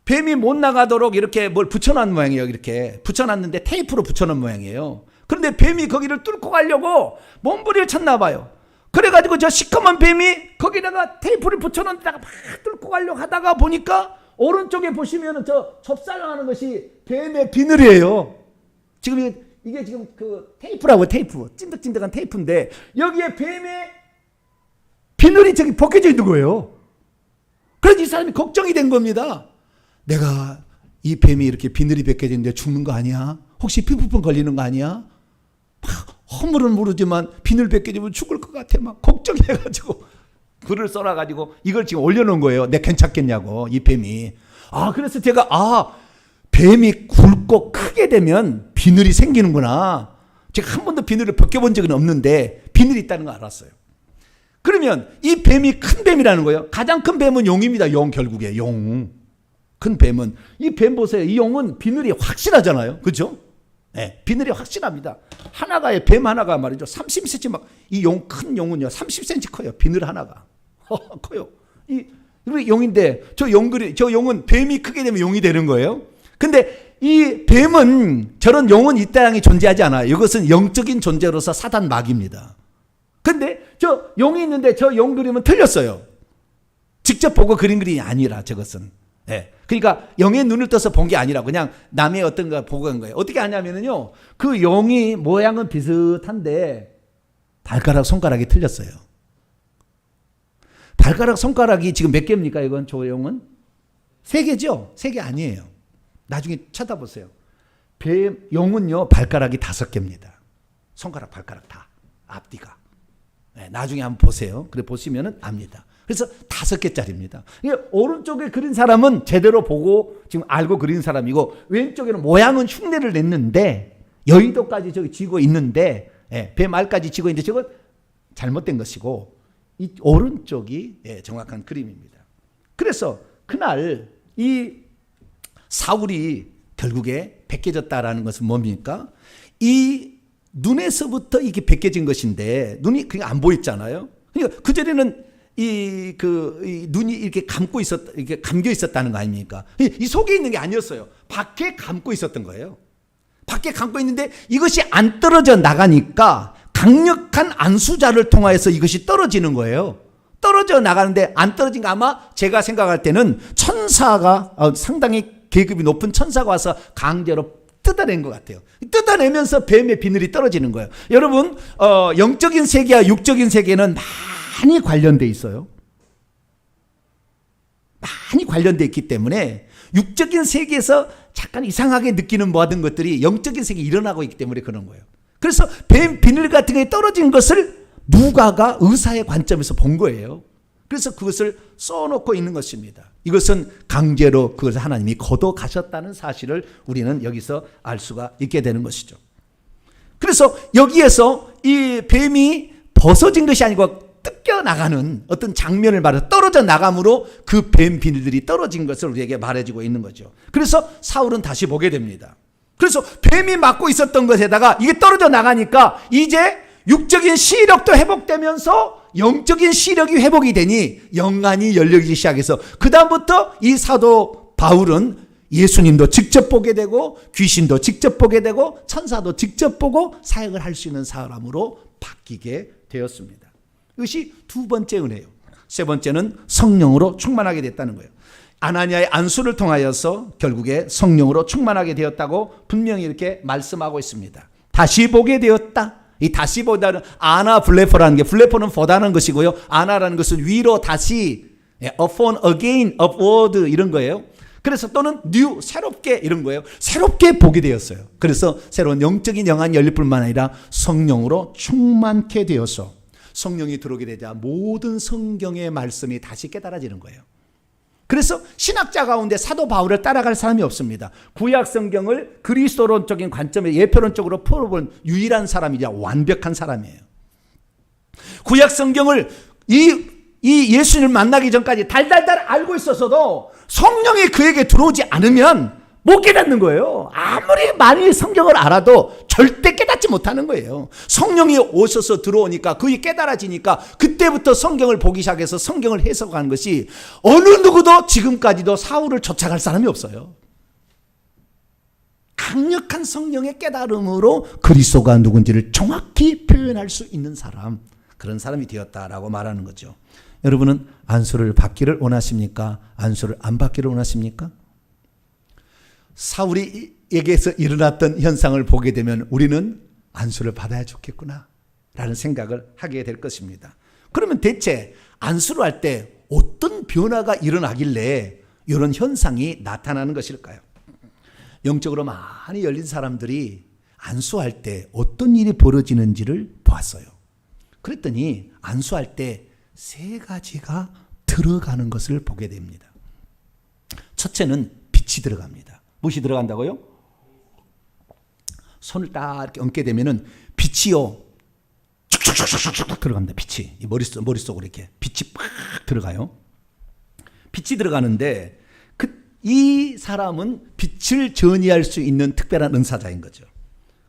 A: 뱀이 못 나가도록 이렇게 뭘 붙여놓은 모양이에요. 이렇게 붙여놨는데 테이프로 붙여놓은 모양이에요. 그런데 뱀이 거기를 뚫고 가려고 몸부림을 쳤나 봐요. 그래가지고 저 시커먼 뱀이 거기다가 테이프를 붙여놓은 데다가 막 뚫고 가려고 하다가 보니까 오른쪽에 보시면은 저 접살하는 것이 뱀의 비늘이에요. 지금 이게 지금 그 테이프라고요. 테이프. 찐득찐득한 테이프인데 여기에 뱀의 비늘이 저기 벗겨져 있는 거예요. 그래서 이 사람이 걱정이 된 겁니다. 내가 이 뱀이 이렇게 비늘이 벗겨져 있는데 죽는 거 아니야? 혹시 피부병 걸리는 거 아니야? 허물은 모르지만 비늘 벗겨지면 죽을 것 같아. 막 걱정해가지고 글을 써놔가지고 이걸 지금 올려놓은 거예요. 내 괜찮겠냐고 이 뱀이. 그래서 제가 뱀이 굵고 크게 되면 비늘이 생기는구나. 제가 한 번도 비늘을 벗겨본 적은 없는데 비늘이 있다는 거 알았어요. 그러면 이 뱀이 큰 뱀이라는 거예요. 가장 큰 뱀은 용입니다. 용 결국에 용. 큰 뱀은 이 뱀 보세요. 이 용은 비늘이 확실하잖아요. 그렇죠? 네, 비늘이 확실합니다. 뱀 하나가 말이죠. 30cm 막 이 큰 용은요. 30cm 커요. 비늘 하나가. 커요. 이 용인데 저 용은 뱀이 크게 되면 용이 되는 거예요. 근데 이 뱀은 저런 용은 이 땅에 존재하지 않아요. 이것은 영적인 존재로서 사단 마귀입니다. 근데 저 용이 있는데 저 용 그림은 틀렸어요. 직접 보고 그린 그림이 아니라 저것은. 네. 그러니까 영의 눈을 떠서 본 게 아니라 그냥 남의 어떤 거 보고 간 거예요. 어떻게 하냐면요. 그 용이 모양은 비슷한데 발가락 손가락이 틀렸어요. 발가락 손가락이 지금 몇 개입니까? 이건 저 용은 3개죠? 3개 아니에요. 나중에 쳐다보세요. 용은요 발가락이 5개입니다. 손가락 발가락 다 앞뒤가. 네, 나중에 한번 보세요. 그래 보시면은 압니다. 그래서 5개짜리입니다. 오른쪽에 그린 사람은 제대로 보고 지금 알고 그린 사람이고 왼쪽에는 모양은 흉내를 냈는데 여의도까지 저기 쥐고 있는데 뱀 알까지 쥐고 있는데 저건 잘못된 것이고 이 오른쪽이 정확한 그림입니다. 그래서 그날 이 사울이 결국에 벗겨졌다라는 것은 뭡니까? 이 눈에서부터 이게 벗겨진 것인데 눈이 그냥 안 보였잖아요. 그러니까 그 전에는 이 눈이 이렇게 이렇게 감겨 있었다는 거 아닙니까? 이 속에 있는 게 아니었어요. 밖에 감고 있었던 거예요. 밖에 감고 있는데 이것이 안 떨어져 나가니까 강력한 안수자를 통하여서 이것이 떨어지는 거예요. 떨어져 나가는데 안 떨어진 거 아마 제가 생각할 때는 천사가 상당히 계급이 높은 천사가 와서 강제로 뜯어낸 것 같아요. 뜯어내면서 뱀의 비늘이 떨어지는 거예요. 여러분 영적인 세계와 육적인 세계는 많이 관련돼 있어요. 많이 관련되어 있기 때문에 육적인 세계에서 잠깐 이상하게 느끼는 모든 것들이 영적인 세계에 일어나고 있기 때문에 그런 거예요. 그래서 뱀 비늘 같은 게 떨어진 것을 누가가 의사의 관점에서 본 거예요. 그래서 그것을 써놓고 있는 것입니다. 이것은 강제로 그것을 하나님이 걷어가셨다는 사실을 우리는 여기서 알 수가 있게 되는 것이죠. 그래서 여기에서 이 뱀이 벗어진 것이 아니고 뜯겨나가는 어떤 장면을 말해서 떨어져 나감으로 그 뱀 비늘들이 떨어진 것을 우리에게 말해주고 있는 거죠. 그래서 사울은 다시 보게 됩니다. 그래서 뱀이 막고 있었던 것에다가 이게 떨어져 나가니까 이제 육적인 시력도 회복되면서 영적인 시력이 회복이 되니 영안이 열리기 시작해서 그 다음부터 이 사도 바울은 예수님도 직접 보게 되고 귀신도 직접 보게 되고 천사도 직접 보고 사역을 할 수 있는 사람으로 바뀌게 되었습니다. 이것이 두 번째 은혜예요. 세 번째는 성령으로 충만하게 됐다는 거예요. 아나니아의 안수를 통하여서 결국에 성령으로 충만하게 되었다고 분명히 이렇게 말씀하고 있습니다. 다시 보게 되었다. 이 다시 보다는 아나 블레포라는 게, 블레포는 보다는 것이고요. 아나라는 것은 위로 다시, upon again, upward 이런 거예요. 그래서 또는 new, 새롭게 이런 거예요. 새롭게 보게 되었어요. 그래서 새로운 영적인 영안이 열릴 뿐만 아니라 성령으로 충만케 되어서 성령이 들어오게 되자 모든 성경의 말씀이 다시 깨달아지는 거예요. 그래서 신학자 가운데 사도 바울을 따라갈 사람이 없습니다. 구약 성경을 그리스도론적인 관점에 예표론적으로 풀어본 유일한 사람이자 완벽한 사람이에요. 구약 성경을 이 예수님을 만나기 전까지 달달달 알고 있었어도 성령이 그에게 들어오지 않으면 못 깨닫는 거예요. 아무리 많이 성경을 알아도 절대 깨닫지 못하는 거예요. 성령이 오셔서 들어오니까 그게 깨달아지니까 그때부터 성경을 보기 시작해서 성경을 해석하는 것이 어느 누구도 지금까지도 사울을 쫓아갈 사람이 없어요. 강력한 성령의 깨달음으로 그리스도가 누군지를 정확히 표현할 수 있는 사람, 그런 사람이 되었다라고 말하는 거죠. 여러분은 안수를 받기를 원하십니까? 안수를 안 받기를 원하십니까? 사울이에게서 일어났던 현상을 보게 되면 우리는 안수를 받아야 좋겠구나 라는 생각을 하게 될 것입니다. 그러면 대체 안수를 할 때 어떤 변화가 일어나길래 이런 현상이 나타나는 것일까요? 영적으로 많이 열린 사람들이 안수할 때 어떤 일이 벌어지는지를 보았어요. 그랬더니 안수할 때 세 가지가 들어가는 것을 보게 됩니다. 첫째는 빛이 들어갑니다. 무엇이 들어간다고요? 손을 딱 이렇게 얹게 되면은 빛이요 쭉쭉쭉쭉쭉 들어갑니다. 빛이 이 머릿속으로 이렇게 빛이 팍 들어가요. 빛이 들어가는데 이 사람은 빛을 전이할 수 있는 특별한 은사자인 거죠.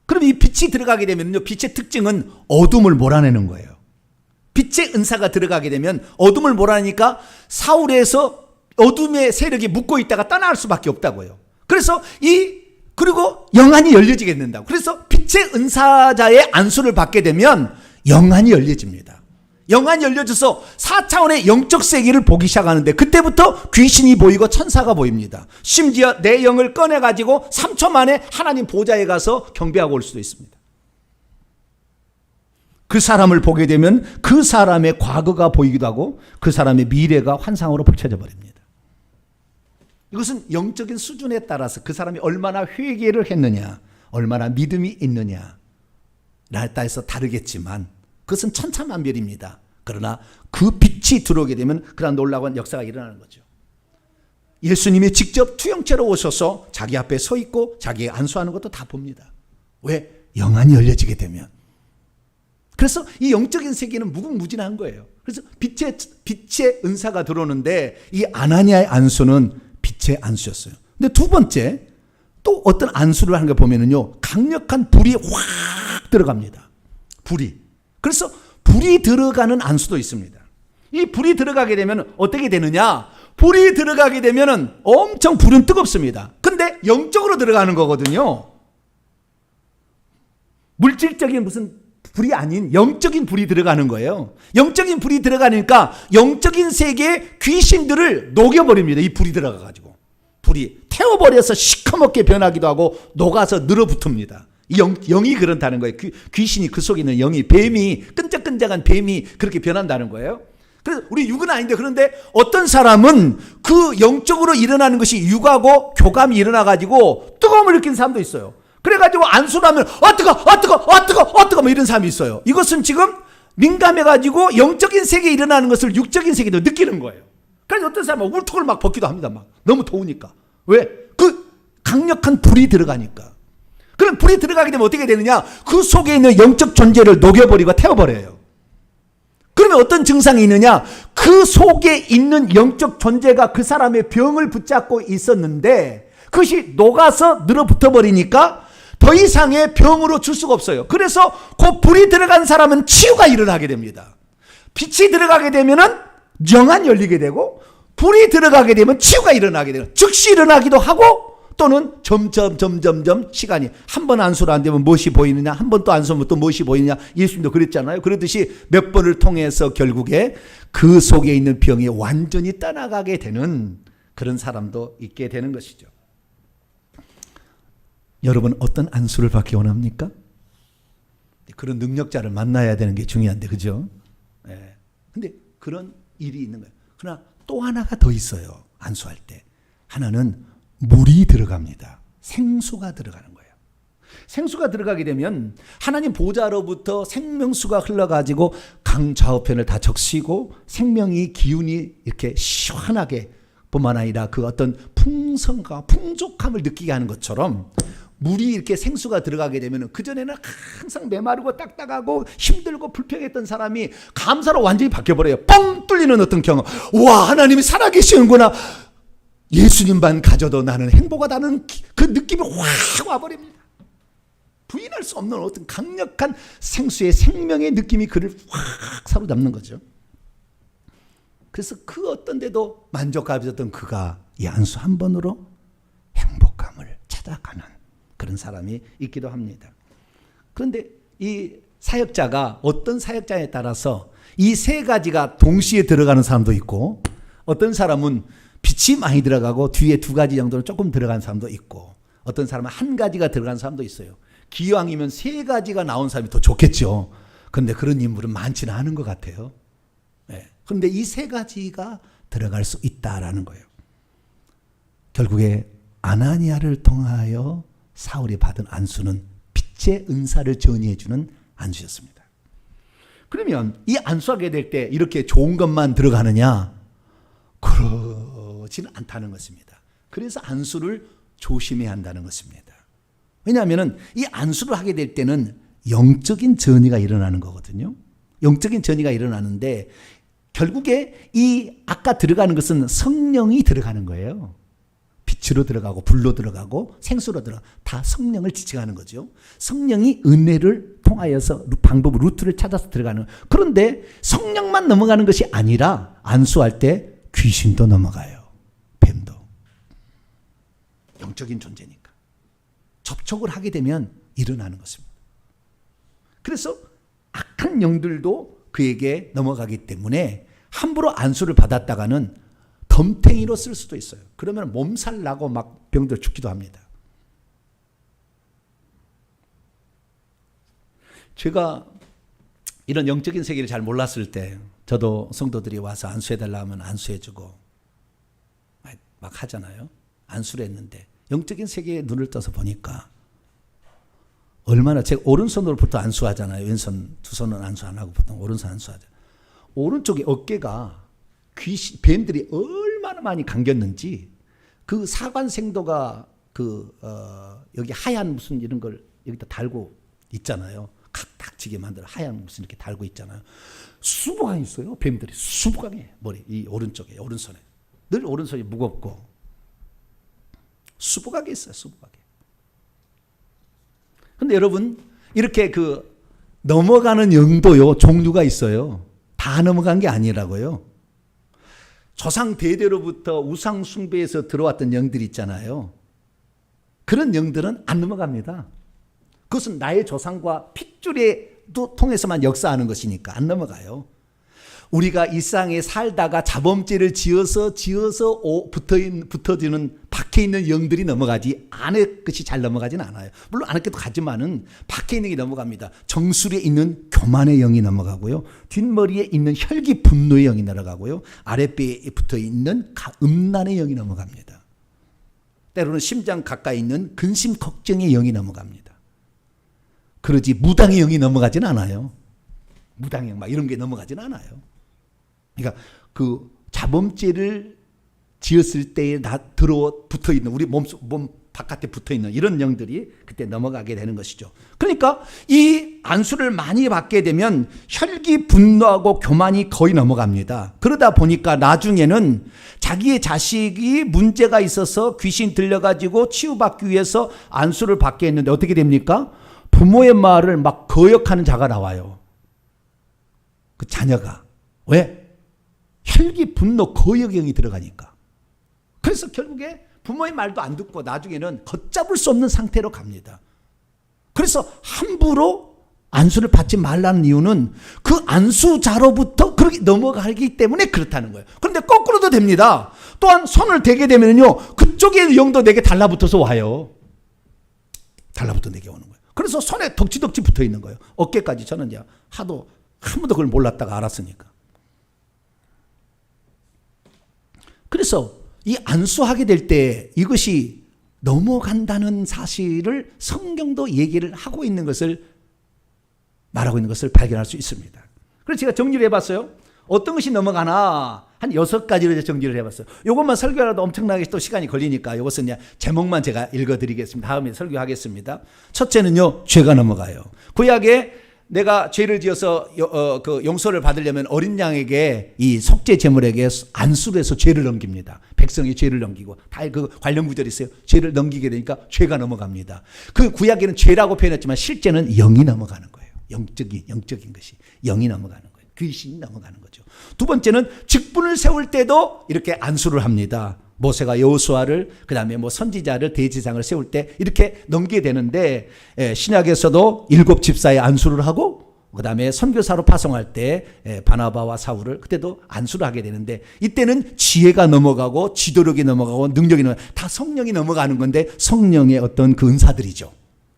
A: 그럼 이 빛이 들어가게 되면요, 빛의 특징은 어둠을 몰아내는 거예요. 빛의 은사가 들어가게 되면 어둠을 몰아내니까 사울에서 어둠의 세력이 묶고 있다가 떠날 수밖에 없다고요. 그래서 그리고 영안이 열려지게 된다고. 그래서 빛의 은사자의 안수를 받게 되면 영안이 열려집니다. 영안이 열려져서 4차원의 영적 세계를 보기 시작하는데 그때부터 귀신이 보이고 천사가 보입니다. 심지어 내 영을 꺼내가지고 3초 만에 하나님 보좌에 가서 경배하고 올 수도 있습니다. 그 사람을 보게 되면 그 사람의 과거가 보이기도 하고 그 사람의 미래가 환상으로 펼쳐져 버립니다. 이것은 영적인 수준에 따라서 그 사람이 얼마나 회개를 했느냐, 얼마나 믿음이 있느냐에 따라서 다르겠지만 그것은 천차만별입니다. 그러나 그 빛이 들어오게 되면 그런 놀라운 역사가 일어나는 거죠. 예수님이 직접 투영체로 오셔서 자기 앞에 서 있고 자기 안수하는 것도 다 봅니다. 왜? 영안이 열려지게 되면. 그래서 이 영적인 세계는 무궁무진한 거예요. 그래서 빛의 은사가 들어오는데 이 아나니아의 안수는 빛의 안수였어요. 근데 두 번째 또 어떤 안수를 하는 거 보면은요, 강력한 불이 확 들어갑니다. 불이. 그래서 불이 들어가는 안수도 있습니다. 이 불이 들어가게 되면 어떻게 되느냐? 불이 들어가게 되면은 엄청 불은 뜨겁습니다. 근데 영적으로 들어가는 거거든요. 물질적인 무슨 불이 아닌 영적인 불이 들어가는 거예요. 영적인 불이 들어가니까 영적인 세계의 귀신들을 녹여버립니다. 이 불이 들어가가지고. 불이 태워버려서 시커멓게 변하기도 하고 녹아서 늘어붙습니다. 영이 그런다는 거예요. 귀신이 그 속에 있는 영이, 뱀이, 끈적끈적한 뱀이 그렇게 변한다는 거예요. 그래서 우리 육은 아닌데, 그런데 어떤 사람은 그 영적으로 일어나는 것이 육하고 교감이 일어나가지고 뜨거움을 느끼는 사람도 있어요. 그래가지고 안수를 하면 뜨거 뭐 이런 사람이 있어요. 이것은 지금 민감해가지고 영적인 세계에 일어나는 것을 육적인 세계도 느끼는 거예요. 그래서 어떤 사람은 울통을 막 벗기도 합니다. 막 너무 더우니까. 왜? 그 강력한 불이 들어가니까. 그럼 불이 들어가게 되면 어떻게 되느냐? 그 속에 있는 영적 존재를 녹여버리고 태워버려요. 그러면 어떤 증상이 있느냐? 그 속에 있는 영적 존재가 그 사람의 병을 붙잡고 있었는데 그것이 녹아서 늘어붙어 버리니까 더 이상의 병으로 줄 수가 없어요. 그래서 그 불이 들어간 사람은 치유가 일어나게 됩니다. 빛이 들어가게 되면은 영안 열리게 되고, 불이 들어가게 되면 치유가 일어나게 되고, 즉시 일어나기도 하고, 또는 점점 시간이, 한 번 안수를 안 되면 무엇이 보이느냐, 한 번 또 안수하면 또 무엇이 보이느냐, 예수님도 그랬잖아요. 그러듯이 몇 번을 통해서 결국에 그 속에 있는 병이 완전히 떠나가게 되는 그런 사람도 있게 되는 것이죠. 여러분, 어떤 안수를 받기 원합니까? 그런 능력자를 만나야 되는 게 중요한데, 그죠? 예. 근데 그런 일이 있는 거예요. 그러나 또 하나가 더 있어요. 안수할 때. 하나는 물이 들어갑니다. 생수가 들어가는 거예요. 생수가 들어가게 되면 하나님 보좌로부터 생명수가 흘러가지고 강 좌우편을 다 적시고 생명이 기운이 이렇게 시원하게 뿐만 아니라 그 어떤 풍성과 풍족함을 느끼게 하는 것처럼 물이 이렇게 생수가 들어가게 되면 그전에는 항상 메마르고 딱딱하고 힘들고 불평했던 사람이 감사로 완전히 바뀌어버려요. 뻥 뚫리는 어떤 경험. 와, 하나님이 살아계시는구나. 예수님만 가져도 나는 행복하다는 그 느낌이 확 와버립니다. 부인할 수 없는 어떤 강력한 생수의 생명의 느낌이 그를 확 사로잡는 거죠. 그래서 그 어떤 데도 만족하였던 그가 이 안수 한 번으로 행복감을 찾아가는 그런 사람이 있기도 합니다. 그런데 이 사역자가 어떤 사역자에 따라서 이 세 가지가 동시에 들어가는 사람도 있고, 어떤 사람은 빛이 많이 들어가고 뒤에 두 가지 정도는 조금 들어간 사람도 있고, 어떤 사람은 한 가지가 들어간 사람도 있어요. 기왕이면 세 가지가 나온 사람이 더 좋겠죠. 그런데 그런 인물은 많지는 않은 것 같아요. 네. 그런데 이 세 가지가 들어갈 수 있다라는 거예요. 결국에 아나니아를 통하여 사울이 받은 안수는 빛의 은사를 전이해 주는 안수였습니다. 그러면 이 안수하게 될 때 이렇게 좋은 것만 들어가느냐? 그렇지는 않다는 것입니다. 그래서 안수를 조심해야 한다는 것입니다. 왜냐하면 이 안수를 하게 될 때는 영적인 전이가 일어나는 거거든요. 영적인 전이가 일어나는데 결국에 이 아까 들어가는 것은 성령이 들어가는 거예요. 빛으로 들어가고 불로 들어가고 생수로 들어가고 다 성령을 지칭하는 거죠. 성령이 은혜를 통하여서 방법, 루트를 찾아서 들어가는. 그런데 성령만 넘어가는 것이 아니라 안수할 때 귀신도 넘어가요. 뱀도. 영적인 존재니까. 접촉을 하게 되면 일어나는 것입니다. 그래서 악한 영들도 그에게 넘어가기 때문에 함부로 안수를 받았다가는 덤탱이로 쓸 수도 있어요. 그러면 몸살 나고 막 병들 죽기도 합니다. 제가 이런 영적인 세계를 잘 몰랐을 때 저도 성도들이 와서 안수해달라 하면 안수해주고 막 하잖아요. 안수를 했는데 영적인 세계에 눈을 떠서 보니까 얼마나, 제가 오른손으로부터 안수하잖아요. 왼손, 두 손은 안수 안 하고 보통 오른손 안수하죠. 오른쪽에 어깨가 뱀들이 얼마나 많이 감겼는지, 그 사관생도가 여기 하얀 무슨 이런 걸 여기다 달고 있잖아요. 각닥지게 만들어 하얀 무슨 이렇게 달고 있잖아요. 수북하게 있어요. 뱀들이 수북하게 머리, 이 오른쪽에, 오른손에 늘 오른손이 무겁고 수북하게 있어요. 수북하게. 근데 여러분, 이렇게 넘어가는 영도요 종류가 있어요. 다 넘어간 게 아니라고요. 조상 대대로부터 우상 숭배에서 들어왔던 영들이 있잖아요. 그런 영들은 안 넘어갑니다. 그것은 나의 조상과 핏줄에도 통해서만 역사하는 것이니까 안 넘어가요. 우리가 일상에 살다가 자범죄를 지어서 붙어지는 밖에 있는 영들이 넘어가지 안의 것이 잘 넘어가지는 않아요. 물론 안의 것도 가지만은 밖에 있는 게 넘어갑니다. 정수리에 있는 교만의 영이 넘어가고요. 뒷머리에 있는 혈기 분노의 영이 넘어가고요. 아랫배에 붙어 있는 음란의 영이 넘어갑니다. 때로는 심장 가까이 있는 근심 걱정의 영이 넘어갑니다. 그러지 무당의 영이 넘어가지는 않아요. 무당형 막 이런 게 넘어가지는 않아요. 그러니까 그 자범죄를 지었을 때에 붙어 있는 우리 몸 바깥에 붙어 있는 이런 영들이 그때 넘어가게 되는 것이죠. 그러니까 이 안수를 많이 받게 되면 혈기 분노하고 교만이 거의 넘어갑니다. 그러다 보니까 나중에는 자기의 자식이 문제가 있어서 귀신 들려가지고 치유받기 위해서 안수를 받게 했는데 어떻게 됩니까? 부모의 말을 막 거역하는 자가 나와요. 그 자녀가. 왜? 혈기 분노 거역형이 들어가니까. 그래서 결국에 부모의 말도 안 듣고 나중에는 걷잡을 수 없는 상태로 갑니다. 그래서 함부로 안수를 받지 말라는 이유는 그 안수자로부터 그렇게 넘어가기 때문에 그렇다는 거예요. 그런데 거꾸로도 됩니다. 또한 손을 대게 되면요, 그쪽의 영도 내게 달라붙어서 와요. 달라붙어 내게 오는 거예요. 그래서 손에 덕지덕지 붙어 있는 거예요. 어깨까지. 저는 이제 하도 한 번도 그걸 몰랐다가 알았으니까. 그래서 이 안수하게 될 때 이것이 넘어간다는 사실을 성경도 얘기를 하고 있는 것을 말하고 있는 것을 발견할 수 있습니다. 그래서 제가 정리를 해봤어요. 어떤 것이 넘어가나 한 6가지로 정리를 해봤어요. 이것만 설교하라도 엄청나게 또 시간이 걸리니까 이것은 그냥 제목만 제가 읽어드리겠습니다. 다음에 설교하겠습니다. 첫째는요, 죄가 넘어가요. 구약에 내가 죄를 지어서 그 용서를 받으려면 어린 양에게 이 속죄 제물에게 안수를 해서 죄를 넘깁니다. 백성이 죄를 넘기고 다 그 관련 구절이 있어요. 죄를 넘기게 되니까 죄가 넘어갑니다. 그 구약에는 죄라고 표현했지만 실제는 영이 넘어가는 거예요. 영적인 것이 영이 넘어가는 거예요. 귀신이 넘어가는 거죠. 두 번째는 직분을 세울 때도 이렇게 안수를 합니다. 모세가 여호수아를 그다음에 뭐 선지자를 대제사장을 세울 때 이렇게 넘기게 되는데 신약에서도 7 집사에 안수를 하고 그다음에 선교사로 파송할 때 바나바와 사울을 그때도 안수를 하게 되는데 이때는 지혜가 넘어가고 지도력이 넘어가고 능력이 넘어가고 다 성령이 넘어가는 건데 성령의 어떤 그 은사들이죠.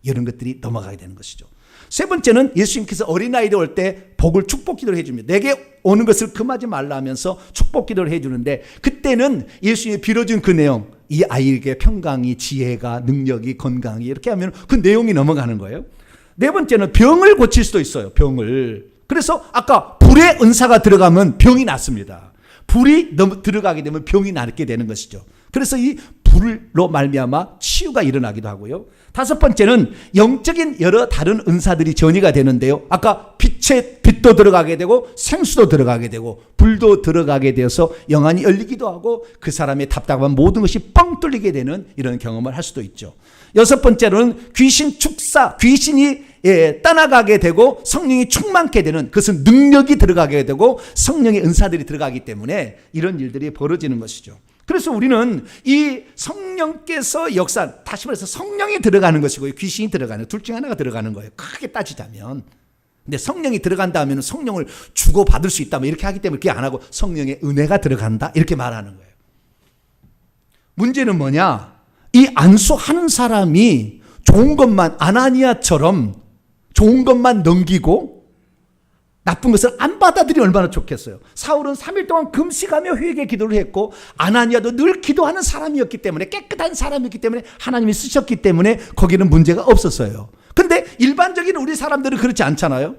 A: 이런 것들이 넘어가게 되는 것이죠. 세 번째는 예수님께서 어린아이들 올 때 복을 축복 기도를 해줍니다. 내게 오는 것을 금하지 말라 하면서 축복 기도를 해주는데 그때는 예수님이 빌어준 그 내용, 이 아이에게 평강이, 지혜가, 능력이, 건강이 이렇게 하면 그 내용이 넘어가는 거예요. 네 번째는 병을 고칠 수도 있어요. 병을. 그래서 아까 불의 은사가 들어가면 병이 낫습니다. 불이 들어가게 되면 병이 낫게 되는 것이죠. 그래서 이 불로 말미암아 치유가 일어나기도 하고요. 다섯 번째는 영적인 여러 다른 은사들이 전이가 되는데요. 아까 빛도 들어가게 되고 생수도 들어가게 되고 불도 들어가게 되어서 영안이 열리기도 하고 그 사람의 답답한 모든 것이 뻥 뚫리게 되는 이런 경험을 할 수도 있죠. 여섯 번째로는 귀신 축사, 귀신이 떠나가게 되고 성령이 충만케 되는, 그것은 능력이 들어가게 되고 성령의 은사들이 들어가기 때문에 이런 일들이 벌어지는 것이죠. 그래서 우리는 이 성령께서 역사, 다시 말해서 성령이 들어가는 것이고 귀신이 들어가는, 둘 중에 하나가 들어가는 거예요. 크게 따지자면. 근데 성령이 들어간다 하면 성령을 주고받을 수 있다, 이렇게 하기 때문에 그게 안 하고 성령의 은혜가 들어간다, 이렇게 말하는 거예요. 문제는 뭐냐? 이 안수하는 사람이 좋은 것만, 아나니아처럼 좋은 것만 넘기고 나쁜 것을 안 받아들이면 얼마나 좋겠어요. 사울은 3일 동안 금식하며 회개 기도를 했고 아나니아도 늘 기도하는 사람이었기 때문에, 깨끗한 사람이었기 때문에 하나님이 쓰셨기 때문에 거기는 문제가 없었어요. 근데 일반적인 우리 사람들은 그렇지 않잖아요.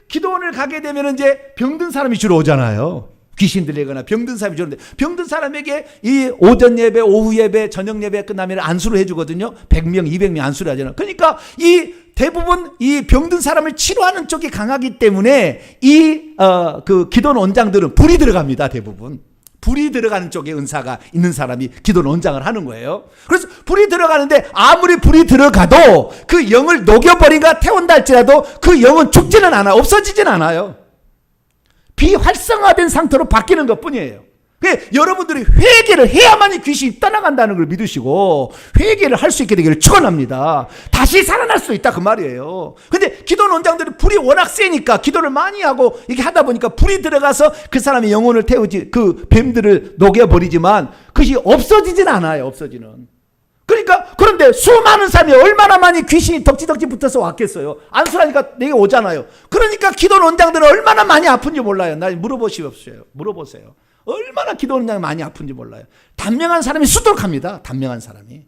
A: 기도원을 가게 되면 이제 병든 사람이 주로 오잖아요. 귀신 들리거나 병든 사람이 주로 오는데, 병든 사람에게 이 오전 예배, 오후 예배, 저녁 예배 끝나면 안수를 해주거든요. 100명, 200명 안수를 하잖아요. 그러니까 이 대부분 이 병든 사람을 치료하는 쪽이 강하기 때문에 그 기도원 원장들은 불이 들어갑니다. 대부분 불이 들어가는 쪽에 은사가 있는 사람이 기도원 원장을 하는 거예요. 그래서 불이 들어가는데 아무리 불이 들어가도 그 영을 녹여버린가 태운다 할지라도 그 영은 죽지는 않아요. 없어지진 않아요. 비활성화된 상태로 바뀌는 것뿐이에요. 여러분들이 회개를 해야만이 귀신이 떠나간다는 걸 믿으시고 회개를 할 수 있게 되기를 축원합니다. 다시 살아날 수 있다 그 말이에요. 근데 기도 원장들이 불이 워낙 세니까 기도를 많이 하고 이렇게 하다 보니까 불이 들어가서 그 사람의 영혼을 태우지, 그 뱀들을 녹여버리지만 그것이 없어지진 않아요. 없어지는. 그러니까 그런데 수많은 사람이 얼마나 많이 귀신이 덕지덕지 붙어서 왔겠어요. 안수하니까 내게 오잖아요. 그러니까 기도 원장들은 얼마나 많이 아픈지 몰라요. 나 물어보세요. 얼마나 기도 원장이 많이 아픈지 몰라요. 단명한 사람이 수두룩합니다. 단명한 사람이.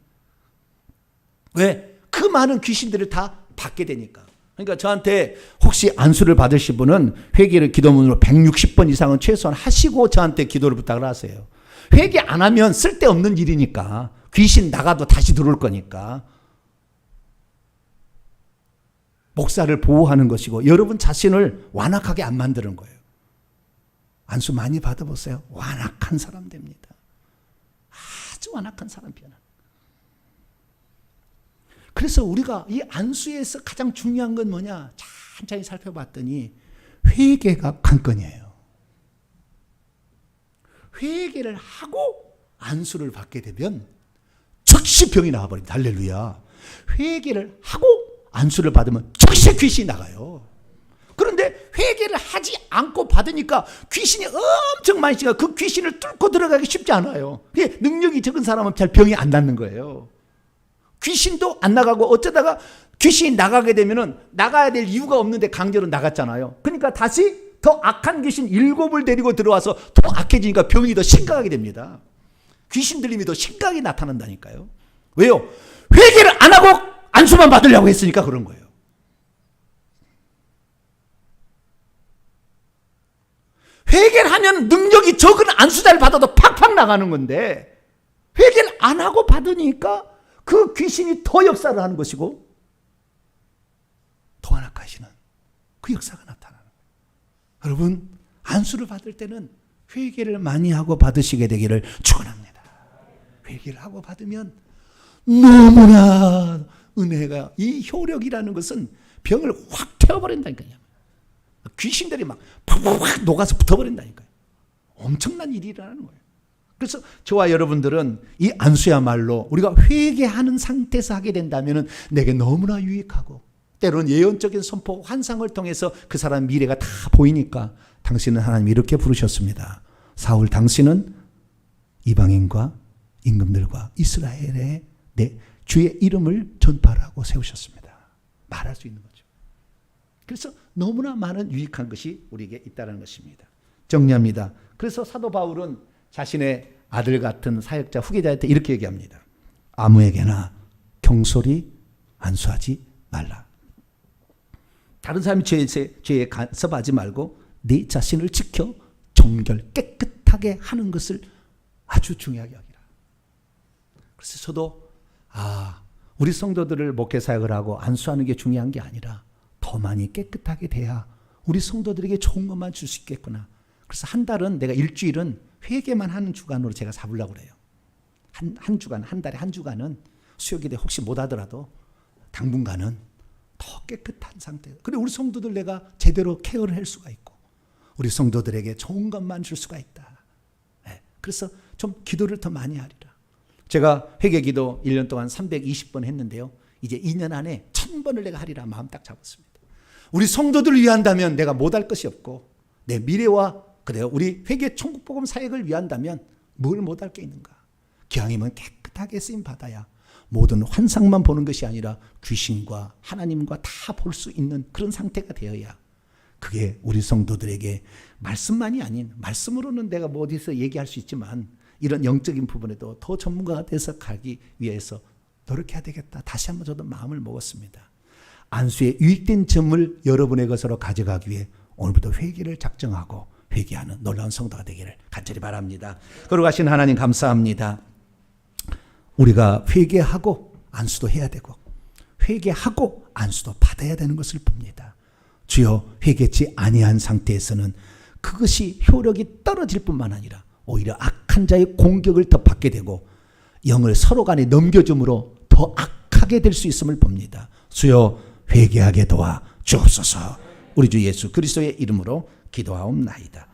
A: 왜? 그 많은 귀신들을 다 받게 되니까. 그러니까 저한테 혹시 안수를 받으실 분은 회개를 기도문으로 160번 이상은 최소한 하시고 저한테 기도를 부탁을 하세요. 회개 안 하면 쓸데없는 일이니까. 귀신 나가도 다시 들어올 거니까. 목사를 보호하는 것이고 여러분 자신을 완악하게 안 만드는 거예요. 안수 많이 받아보세요. 완악한 사람 됩니다. 아주 완악한 사람 변화. 그래서 우리가 이 안수에서 가장 중요한 건 뭐냐? 천천히 살펴봤더니 회개가 관건이에요. 회개를 하고 안수를 받게 되면 즉시 병이 나와버립니다. 할렐루야. 회개를 하고 안수를 받으면 즉시 귀신이 나가요. 그런데 회개를 하지 않고 받으니까 귀신이 엄청 많이 있으니까 그 귀신을 뚫고 들어가기 쉽지 않아요. 능력이 적은 사람은 잘 병이 안 낫는 거예요. 귀신도 안 나가고 어쩌다가 귀신이 나가게 되면은 나가야 될 이유가 없는데 강제로 나갔잖아요. 그러니까 다시 더 악한 귀신 7을 데리고 들어와서 더 악해지니까 병이 더 심각하게 됩니다. 귀신 들림이 더 심각하게 나타난다니까요. 왜요? 회개를 안 하고 안수만 받으려고 했으니까 그런 거예요. 회개를 하면 능력이 적은 안수자를 받아도 팍팍 나가는 건데 회개를 안 하고 받으니까 그 귀신이 더 역사를 하는 것이고 더 완악하시는 그 역사가 나타나는 거예요. 여러분 안수를 받을 때는 회개를 많이 하고 받으시게 되기를 축원합니다. 회개를 하고 받으면 너무나 은혜가, 이 효력이라는 것은 병을 확 태워버린다니까요. 귀신들이 막 팍팍팍 녹아서 붙어버린다니까요. 엄청난 일이 일어나는 거예요. 그래서 저와 여러분들은 이 안수야말로 우리가 회개하는 상태에서 하게 된다면 내게 너무나 유익하고 때로는 예언적인 선포, 환상을 통해서 그 사람 미래가 다 보이니까 당신은 하나님이 이렇게 부르셨습니다. 사울 당신은 이방인과 임금들과 이스라엘의 내 주의 이름을 전파하라고 세우셨습니다. 말할 수 있는 거죠. 그래서 너무나 많은 유익한 것이 우리에게 있다는 것입니다. 정리합니다. 그래서 사도 바울은 자신의 아들 같은 사역자 후계자한테 이렇게 얘기합니다. 아무에게나 경솔히 안수하지 말라. 다른 사람이 죄에 간섭하지 말고 네 자신을 지켜 정결 깨끗하게 하는 것을 아주 중요하게 여기라. 그래서 저도 우리 성도들을 목회 사역을 하고 안수하는 게 중요한 게 아니라 더 많이 깨끗하게 돼야 우리 성도들에게 좋은 것만 줄 수 있겠구나. 그래서 한 달은 내가 일주일은 회개만 하는 주간으로 제가 잡으려고 그래요. 한 주간, 한 달에 한 주간은 수요기대 혹시 못 하더라도 당분간은 더 깨끗한 상태. 그리고 우리 성도들 내가 제대로 케어를 할 수가 있고 우리 성도들에게 좋은 것만 줄 수가 있다. 네. 그래서 좀 기도를 더 많이 하리라. 제가 회개기도 1년 동안 320번 했는데요. 이제 2년 안에 1000번을 내가 하리라 마음 딱 잡았습니다. 우리 성도들을 위한다면 내가 못할 것이 없고 내 미래와 그래요. 우리 회개 천국복음 사역을 위한다면 뭘 못할 게 있는가? 기왕이면 깨끗하게 쓰임 받아야 모든 환상만 보는 것이 아니라 귀신과 하나님과 다 볼 수 있는 그런 상태가 되어야 그게 우리 성도들에게 말씀만이 아닌 말씀으로는 내가 뭐 어디서 얘기할 수 있지만 이런 영적인 부분에도 더 전문가가 돼서 가기 위해서 노력해야 되겠다. 다시 한번 저도 마음을 먹었습니다. 안수의 유익된 점을 여러분의 것으로 가져가기 위해 오늘부터 회개를 작정하고 회개하는 놀라운 성도가 되기를 간절히 바랍니다. 거룩하신 하나님 감사합니다. 우리가 회개하고 안수도 해야 되고 회개하고 안수도 받아야 되는 것을 봅니다. 주여 회개치 아니한 상태에서는 그것이 효력이 떨어질 뿐만 아니라 오히려 악한 자의 공격을 더 받게 되고 영을 서로 간에 넘겨줌으로 더 악하게 될 수 있음을 봅니다. 주여 회개하게 도와 주옵소서. 우리 주 예수 그리스도의 이름으로 기도하옵나이다.